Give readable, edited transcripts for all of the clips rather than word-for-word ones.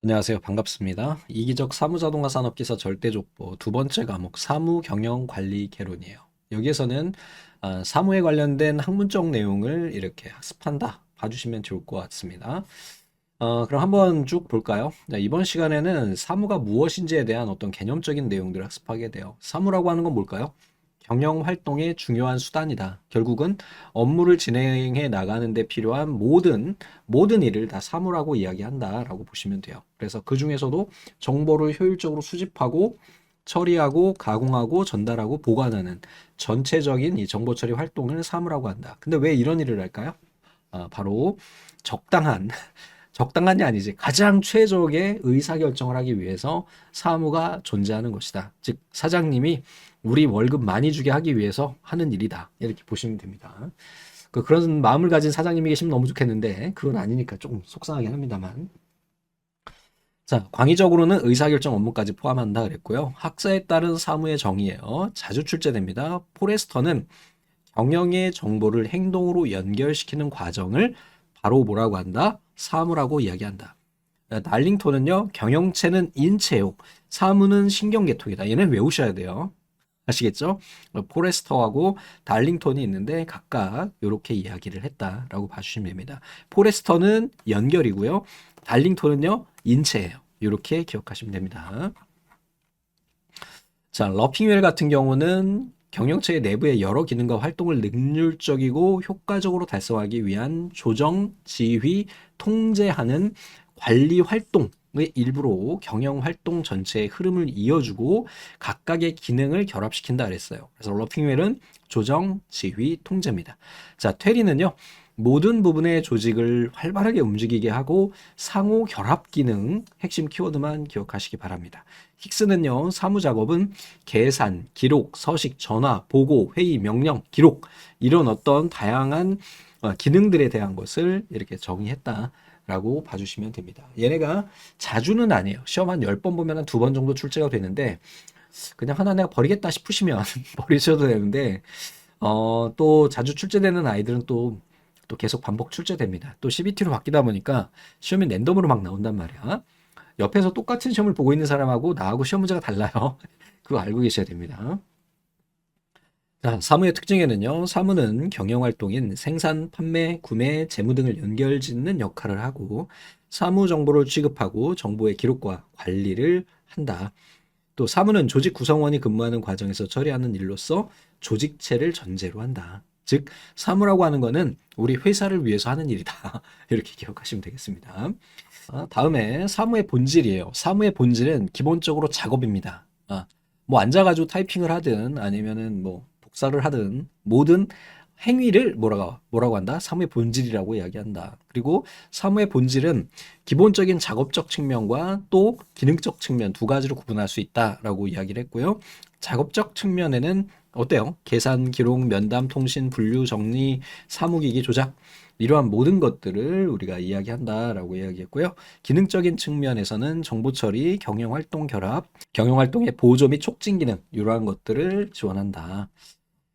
안녕하세요. 반갑습니다. 이기적 사무자동화 산업기사 절대족보 두 번째 과목 사무경영관리 개론이에요. 여기에서는 사무에 관련된 학문적 내용을 이렇게 학습한다. 봐주시면 좋을 것 같습니다. 그럼 한번 쭉 볼까요? 네, 이번 시간에는 사무가 무엇인지에 대한 어떤 개념적인 내용들을 학습하게 돼요. 사무라고 하는 건 뭘까요? 경영 활동의 중요한 수단이다. 결국은 업무를 진행해 나가는 데 필요한 모든 일을 다 사무라고 이야기한다라고 보시면 돼요. 그래서 그 중에서도 정보를 효율적으로 수집하고 처리하고 가공하고 전달하고 보관하는 전체적인 이 정보 처리 활동을 사무라고 한다. 근데 왜 이런 일을 할까요? 바로 적당한 적당한이 아니지. 가장 최적의 의사결정을 하기 위해서 사무가 존재하는 것이다. 즉, 사장님이 우리 월급 많이 주게 하기 위해서 하는 일이다. 이렇게 보시면 됩니다. 그런 마음을 가진 사장님이 계시면 너무 좋겠는데, 그건 아니니까 조금 속상하긴 합니다만. 자, 광의적으로는 의사결정 업무까지 포함한다 그랬고요. 학사에 따른 사무의 정의예요. 자주 출제됩니다. 포레스터는 경영의 정보를 행동으로 연결시키는 과정을 바로 뭐라고 한다? 사무라고 이야기한다. 날링톤은요, 경영체는 인체요, 사무는 신경계통이다. 얘는 외우셔야 돼요. 아시겠죠? 포레스터하고 달링톤이 있는데 각각 이렇게 이야기를 했다라고 봐주시면 됩니다. 포레스터는 연결이고요. 달링톤은요, 인체예요. 이렇게 기억하시면 됩니다. 자, 러핑웰 같은 경우는 경영체의 내부의 여러 기능과 활동을 능률적이고 효과적으로 달성하기 위한 조정, 지휘, 통제하는 관리 활동의 일부로 경영 활동 전체의 흐름을 이어주고 각각의 기능을 결합시킨다 그랬어요. 그래서 러핑웰은 조정, 지휘, 통제입니다. 자, 퇴리는요, 모든 부분의 조직을 활발하게 움직이게 하고 상호 결합 기능, 핵심 키워드만 기억하시기 바랍니다. 힉스는요, 사무 작업은 계산, 기록, 서식, 전화, 보고, 회의, 명령, 기록, 이런 어떤 다양한 기능들에 대한 것을 이렇게 정의했다라고 봐주시면 됩니다. 얘네가 자주는 아니에요. 시험 한 10번 보면 한 2번 정도 출제가 되는데, 그냥 하나 내가 버리겠다 싶으시면 버리셔도 되는데, 또 자주 출제되는 아이들은 또 계속 반복 출제됩니다. 또 CBT로 바뀌다 보니까 시험이 랜덤으로 막 나온단 말이야. 옆에서 똑같은 시험을 보고 있는 사람하고 나하고 시험 문제가 달라요. 그거 알고 계셔야 됩니다. 자, 사무의 특징에는요, 사무는 경영활동인 생산, 판매, 구매, 재무 등을 연결짓는 역할을 하고, 사무 정보를 취급하고 정보의 기록과 관리를 한다. 또 사무는 조직 구성원이 근무하는 과정에서 처리하는 일로서 조직체를 전제로 한다. 즉, 사무라고 하는 거는 우리 회사를 위해서 하는 일이다. 이렇게 기억하시면 되겠습니다. 다음에 사무의 본질이에요. 사무의 본질은 기본적으로 작업입니다. 뭐 앉아가지고 타이핑을 하든 아니면은 뭐 복사를 하든 모든 행위를 뭐라고 한다? 사무의 본질이라고 이야기한다. 그리고 사무의 본질은 기본적인 작업적 측면과 또 기능적 측면 두 가지로 구분할 수 있다라고 이야기를 했고요. 작업적 측면에는 어때요? 계산, 기록, 면담, 통신, 분류, 정리, 사무기기 조작 이러한 모든 것들을 우리가 이야기한다라고 이야기했고요. 기능적인 측면에서는 정보 처리, 경영 활동 결합, 경영 활동의 보조 및 촉진 기능 이러한 것들을 지원한다.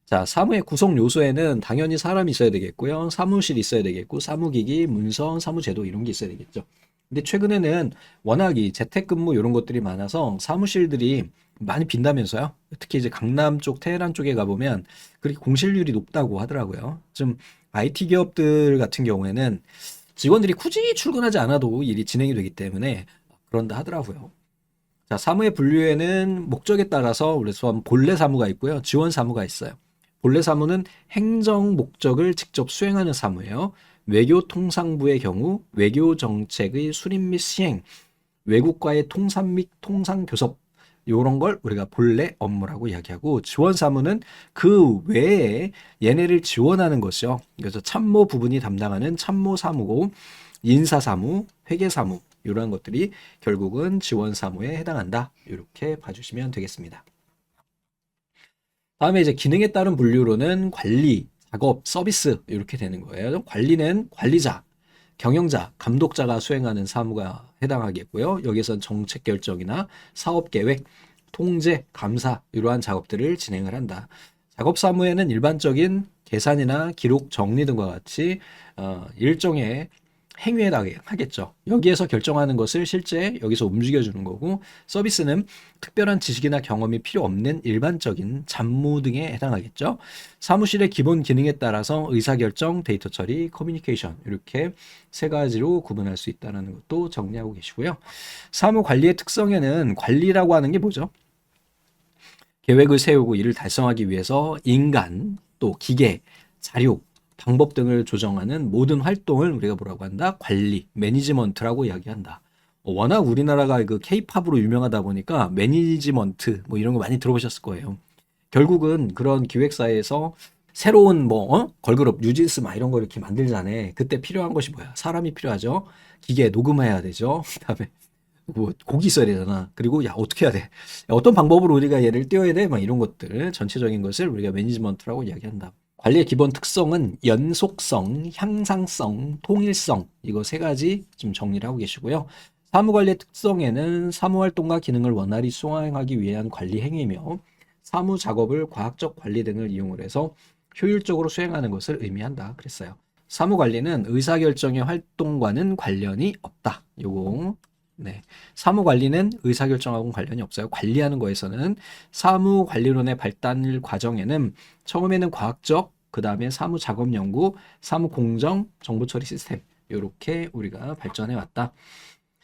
자, 사무의 구성 요소에는 당연히 사람이 있어야 되겠고요. 사무실이 있어야 되겠고, 사무기기, 문서, 사무제도 이런 게 있어야 되겠죠. 근데 최근에는 워낙 이 재택근무 이런 것들이 많아서 사무실들이 많이 빈다면서요. 특히 이제 강남 쪽, 테헤란 쪽에 가보면 그렇게 공실률이 높다고 하더라고요. 좀 IT 기업들 같은 경우에는 직원들이 굳이 출근하지 않아도 일이 진행이 되기 때문에 그런다 하더라고요. 자, 사무의 분류에는 목적에 따라서 그래서 본래 사무가 있고요. 지원 사무가 있어요. 본래 사무는 행정 목적을 직접 수행하는 사무예요. 외교통상부의 경우 외교 정책의 수립 및 시행, 외국과의 통산 및 통상 교섭 요런 걸 우리가 본래 업무라고 이야기하고, 지원 사무는 그 외에 얘네를 지원하는 것이요. 그래서 참모 부분이 담당하는 참모 사무고, 인사 사무, 회계 사무 이러한 것들이 결국은 지원 사무에 해당한다. 이렇게 봐주시면 되겠습니다. 다음에 이제 기능에 따른 분류로는 관리, 작업, 서비스 이렇게 되는 거예요. 관리는 관리자, 경영자, 감독자가 수행하는 사무가 해당하겠고요. 여기선 정책 결정이나 사업 계획, 통제, 감사 이러한 작업들을 진행을 한다. 작업 사무에는 일반적인 계산이나 기록 정리 등과 같이 일종의 행위에 하겠죠. 여기에서 결정하는 것을 실제 여기서 움직여주는 거고, 서비스는 특별한 지식이나 경험이 필요 없는 일반적인 잡무 등에 해당하겠죠. 사무실의 기본 기능에 따라서 의사결정, 데이터 처리, 커뮤니케이션 이렇게 세 가지로 구분할 수 있다는 것도 정리하고 계시고요. 사무 관리의 특성에는 관리라고 하는 게 뭐죠? 계획을 세우고 이를 달성하기 위해서 인간, 또 기계, 자료, 방법 등을 조정하는 모든 활동을 우리가 뭐라고 한다? 관리, 매니지먼트라고 이야기한다. 워낙 우리나라가 그 케이팝으로 유명하다 보니까 매니지먼트 뭐 이런 거 많이 들어보셨을 거예요. 결국은 그런 기획사에서 새로운 걸그룹 뉴진스 막 이런 거 이렇게 만들잖아요. 그때 필요한 것이 뭐야? 사람이 필요하죠. 기계 녹음해야 되죠. 그다음에 뭐 곡이 있어야 되잖아. 그리고 야 어떻게 해야 돼? 야, 어떤 방법으로 우리가 얘를 띄워야 돼? 막 이런 것들 전체적인 것을 우리가 매니지먼트라고 이야기한다. 관리의 기본 특성은 연속성, 향상성, 통일성 이거 세 가지 좀 정리를 하고 계시고요. 사무관리의 특성에는 사무활동과 기능을 원활히 수행하기 위한 관리 행위며 사무 작업을 과학적 관리 등을 이용을 해서 효율적으로 수행하는 것을 의미한다 그랬어요. 사무관리는 의사결정의 활동과는 관련이 없다. 요거 네. 사무관리는 의사결정하고는 관련이 없어요. 관리하는 거에서는 사무관리론의 발달 과정에는 처음에는 과학적, 그 다음에 사무작업연구, 사무공정, 정보처리 시스템 이렇게 우리가 발전해 왔다.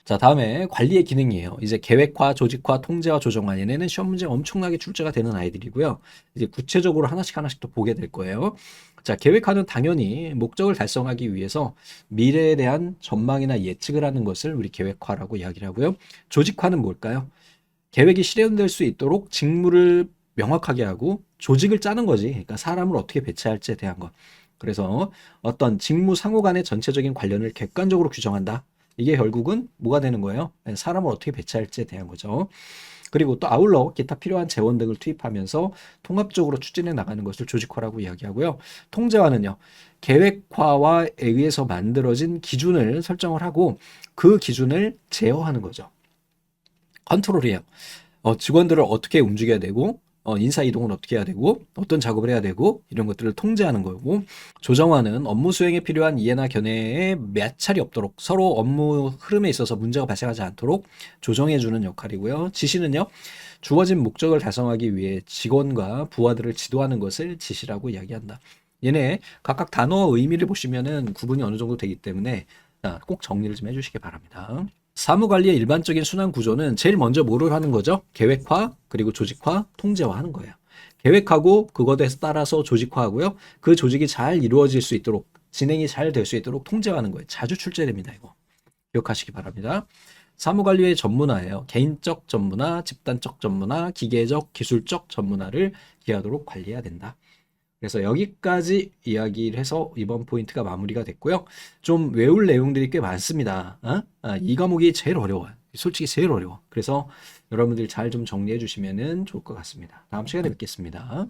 자, 다음에 관리의 기능이에요. 이제 계획화, 조직화, 통제와 조정화. 얘네는 시험 문제 엄청나게 출제가 되는 아이들이고요. 이제 구체적으로 하나씩 또 보게 될 거예요. 자, 계획화는 당연히 목적을 달성하기 위해서 미래에 대한 전망이나 예측을 하는 것을 우리 계획화라고 이야기를 하고요. 조직화는 뭘까요? 계획이 실현될 수 있도록 직무를 명확하게 하고 조직을 짜는 거지. 그러니까 사람을 어떻게 배치할지에 대한 것. 그래서 어떤 직무 상호 간의 전체적인 관련을 객관적으로 규정한다. 이게 결국은 뭐가 되는 거예요? 사람을 어떻게 배치할지에 대한 거죠. 그리고 또 아울러 기타 필요한 재원 등을 투입하면서 통합적으로 추진해 나가는 것을 조직화라고 이야기하고요. 통제화는요. 계획화에 의해서 만들어진 기준을 설정을 하고 그 기준을 제어하는 거죠. 컨트롤이에요. 직원들을 어떻게 움직여야 되고 인사 이동을 어떻게 해야 되고 어떤 작업을 해야 되고 이런 것들을 통제하는 거고, 조정화는 업무 수행에 필요한 이해나 견해에 매찰이 없도록 서로 업무 흐름에 있어서 문제가 발생하지 않도록 조정해 주는 역할이고요. 지시는요. 주어진 목적을 달성하기 위해 직원과 부하들을 지도하는 것을 지시라고 이야기한다. 얘네 각각 단어와 의미를 보시면은 구분이 어느 정도 되기 때문에 꼭 정리를 좀 해주시기 바랍니다. 사무관리의 일반적인 순환 구조는 제일 먼저 뭐를 하는 거죠? 계획화, 그리고 조직화, 통제화 하는 거예요. 계획하고 그것에 따라서 조직화하고요. 그 조직이 잘 이루어질 수 있도록, 진행이 잘 될 수 있도록 통제하는 거예요. 자주 출제됩니다. 이거 기억하시기 바랍니다. 사무관리의 전문화예요. 개인적 전문화, 집단적 전문화, 기계적, 기술적 전문화를 기하도록 관리해야 된다. 그래서 여기까지 이야기를 해서 이번 포인트가 마무리가 됐고요. 좀 외울 내용들이 꽤 많습니다. 이 과목이 제일 어려워요. 솔직히 제일 어려워. 그래서 여러분들 잘 좀 정리해 주시면 좋을 것 같습니다. 다음 시간에 뵙겠습니다.